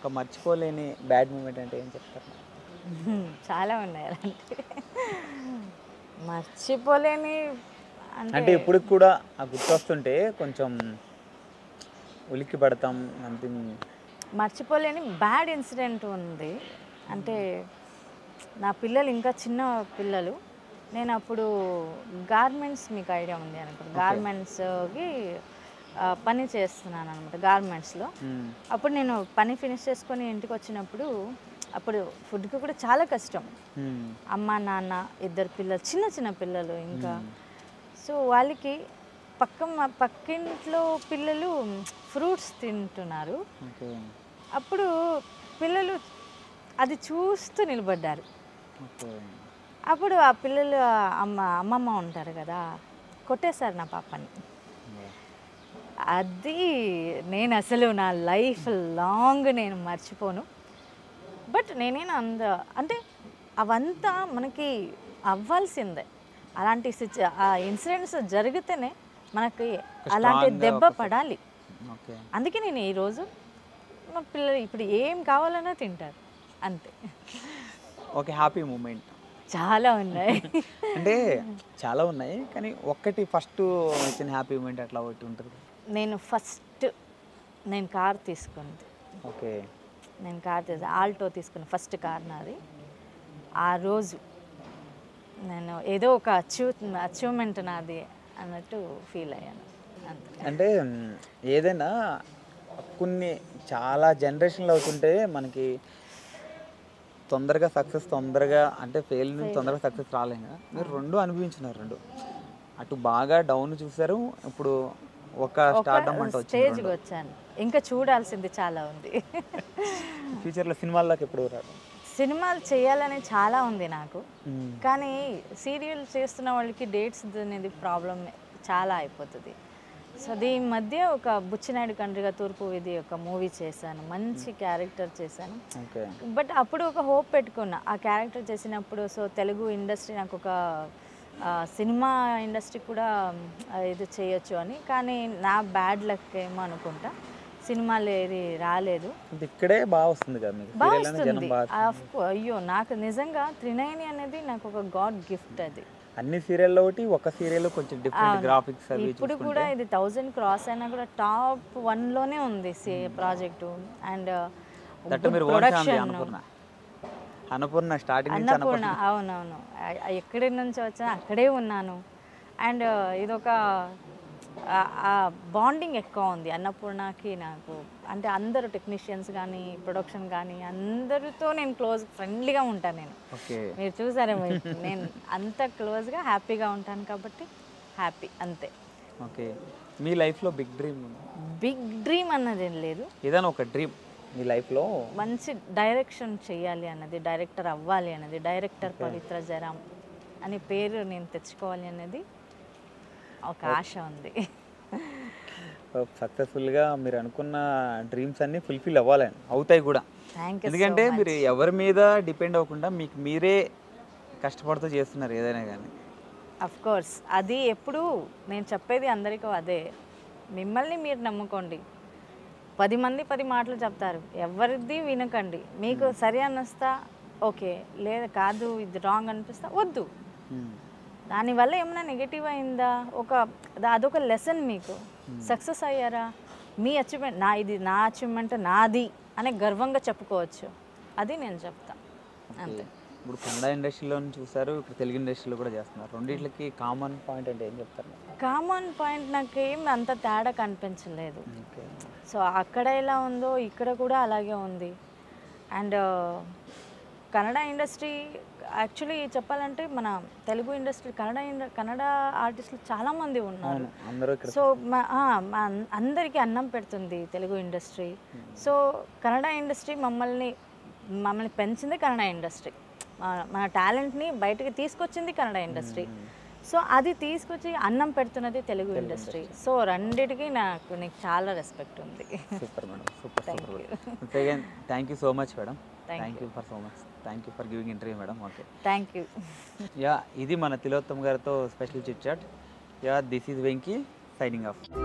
ఒక మర్చిపోలేని bad moment అంటే ఏం చెప్తారు? చాలా ఉన్నాయి అలాంటివి. మర్చిపోలేని అంటే అంటే ఇప్పటికి కూడా ఆ గుర్తొస్తుంటే కొంచెం ఉలిక్కి పడతాం సంథింగ్. మర్చిపోలేని బ్యాడ్ ఇన్సిడెంట్ ఉంది. అంటే నా పిల్లలు ఇంకా చిన్న పిల్లలు. నేను అప్పుడు గార్మెంట్స్ మీకు ఐడియా ఉంది అనుకుంటా. గార్మెంట్స్‌కి పని చేస్తున్నాను అనమాట గార్మెంట్స్‌లో. అప్పుడు నేను పని ఫినిష్ చేసుకొని ఇంటికి వచ్చినప్పుడు అప్పుడు ఫుడ్‌కి కూడా చాలా కష్టం. అమ్మ, నాన్న, ఇద్దరు పిల్లలు చిన్న చిన్న పిల్లలు ఇంకా. సో వాళ్ళకి పక్కింట్లో పిల్లలు ఫ్రూట్స్ తింటున్నారు. అప్పుడు పిల్లలు అది చూస్తూ నిలబడ్డారు. అప్పుడు ఆ పిల్లలు అమ్మమ్మ ఉంటారు కదా, కొట్టేశారు నా పాపని. అది నేను అసలు నా లైఫ్ లాంగ్ నేను మర్చిపోను. బట్ నేనేనా అంటే అవంతా మనకి అవ్వాల్సిందే. అలాంటి ఆ ఇన్సిడెంట్స్ జరిగితేనే మనకి అలాంటి దెబ్బ పడాలి. అందుకే నేను ఈరోజు మా పిల్లలు ఇప్పుడు ఏం కావాలన్నా తింటారు అంతే. ఓకే, హ్యాపీ మూమెంట్ చాలా ఉన్నాయి. అంటే చాలా ఉన్నాయి, కానీ ఒక్కటి ఫస్ట్ వచ్చిన హ్యాపీ మూమెంట్ అట్లా ఒకటి ఉంటుంది. నేను కార్ తీసుకుంది. ఓకే, నేను కార్ ఆల్టో తీసుకున్న ఫస్ట్ కార్ నాది. ఆ రోజు నేను ఏదో ఒక అచీవ్మెంట్ నాది అన్నట్టు ఫీల్ అయ్యాను అంతే. అంటే ఏదైనా కొన్ని చాలా జనరేషన్లు అవుతుంటే మనకి తొందరగా సక్సెస్ అంటే ఫెయిల్ నుంచి తొందరగా సక్సెస్ రాలేం కదా. మీరు రెండు అనుభవించినారు, రెండు అటు బాగా డౌన్ చూసారు, ఇప్పుడు ఒక స్టార్డమ్ అంటే స్టేజ్కి వచ్చాను. ఇంకా చూడాల్సింది చాలా ఉంది. ఫ్యూచర్లో సినిమాల్లోకి ఎప్పుడు రాదు? సినిమాలు చేయాలని చాలా ఉంది నాకు, కానీ సీరియల్ చేస్తున్న వాళ్ళకి డేట్స్ అనేది ప్రాబ్లం చాలా అయిపోతుంది. సో దీని మధ్య ఒక బుచ్చినాయుడు కండ్రిగా తూర్పు ఇది ఒక మూవీ చేశాను, మంచి క్యారెక్టర్ చేశాను. బట్ అప్పుడు ఒక హోప్ పెట్టుకున్నా ఆ క్యారెక్టర్ చేసినప్పుడు. సో తెలుగు ఇండస్ట్రీ నాకు ఒక సినిమా ఇండస్ట్రీ కూడా ఇది చేయొచ్చు అని. కానీ నా బ్యాడ్ లక్ ఏమో అనుకుంటా, సినిమాలు ఏది రాలేదు. ఇక్కడే బాగా వస్తుంది కదా మీకు? బాగా వస్తుంది. అయ్యో నాకు నిజంగా త్రినయని అనేది నాకు ఒక గాడ్ గిఫ్ట్. అది అన్ని సీరియల్లో ఒకటి, ఒక సీరియల్ కొంచెం డిఫరెంట్ గ్రాఫిక్స్ అవి. ఇప్పుడు కూడా ఇది 1000 క్రాస్ అయినా కూడా టాప్ 1లోనే ఉంది ప్రాజెక్టు. అండ్ అన్నపూర్ణ స్టార్టింగ్ నుంచి అన్నపూర్ణ, అవునవును, ఎక్కడి నుంచి వచ్చా అక్కడే ఉన్నాను. అండ్ ఇదొక బాండింగ్ ఎక్కువ ఉంది అన్నపూర్ణకి నాకు. అంటే అందరూ టెక్నీషియన్స్ కానీ ప్రొడక్షన్ కానీ అందరితో నేను ఫ్రెండ్లీగా ఉంటాను. నేను మీరు చూసారేమో, నేను అంత క్లోజ్గా హ్యాపీగా ఉంటాను కాబట్టి హ్యాపీ అంతే. ఓకే, మీ లైఫ్లో బిగ్ డ్రీమ్ అన్నది ఏం లేదు. ఏదైనా ఒక డ్రీమ్ మీ లైఫ్లో? మంచి డైరెక్షన్ చేయాలి అన్నది, డైరెక్టర్ అవ్వాలి అన్నది, డైరెక్టర్ పవిత్ర జరామ్ అనే పేరు నేను తెచ్చుకోవాలి అనేది ఒక ఆశ ఉంది. సక్సెస్ఫుల్గా మీరు అనుకున్న డ్రీమ్స్ అన్నీ ఫుల్ఫిల్ అవ్వాలని, అవుతాయి కూడా. ఎందుకంటే మీరు ఎవరి మీద డిపెండ్ అవ్వకుండా మీకు మీరే కష్టపడుతూ చేస్తున్నారు ఏదైనా కానీ. అఫ్ కోర్స్ అది ఎప్పుడు నేను చెప్పేది అందరికీ అదే, మిమ్మల్ని మీరు నమ్ముకోండి. 10 మంది 10 మాటలు చెప్తారు, ఎవరిది వినకండి. మీకు సరి అనిస్తా ఓకే, లేదా కాదు ఇది రాంగ్ అనిపిస్తా వద్దు. దానివల్ల ఏమైనా నెగిటివ్ అయిందా, అదొక లెసన్. మీకు సక్సెస్ అయ్యారా, మీ అచీవ్మెంట్ నా అచీవ్మెంట్ నాది అనే గర్వంగా చెప్పుకోవచ్చు. అది నేను చెప్తా అంతే. ఇప్పుడు కన్నడ ఇండస్ట్రీలో చూసారు, ఇప్పుడు తెలుగు ఇండస్ట్రీలో కూడా చేస్తున్నారు. రెండిట్లకి కామన్ పాయింట్ అంటే ఏం చెప్తారు? కామన్ పాయింట్ నాకేం అంత తేడా కనిపించలేదు. సో అక్కడ ఎలా ఉందో ఇక్కడ కూడా అలాగే ఉంది. అండ్ కన్నడ ఇండస్ట్రీ యాక్చువల్లీ చెప్పాలంటే మన తెలుగు ఇండస్ట్రీ కన్నడ ఆర్టిస్టులు చాలామంది ఉన్నారు. సో అందరికీ అన్నం పెడుతుంది Telugu industry. So Kannada industry మమ్మల్ని పెంచింది కన్నడ ఇండస్ట్రీ. మన టాలెంట్ని బయటకి తీసుకొచ్చింది కన్నడ ఇండస్ట్రీ. సో అది తీసుకొచ్చి అన్నం పెడుతున్నది తెలుగు ఇండస్ట్రీ. సో రెండిటికి నీకు చాలా రెస్పెక్ట్ ఉంది. Super madam, super. Thank you so much madam. Thank you for giving interview madam. Okay, thank you. ఇది మన తిలోత్తమ్ గారితో special chit chat. This is Venky signing of.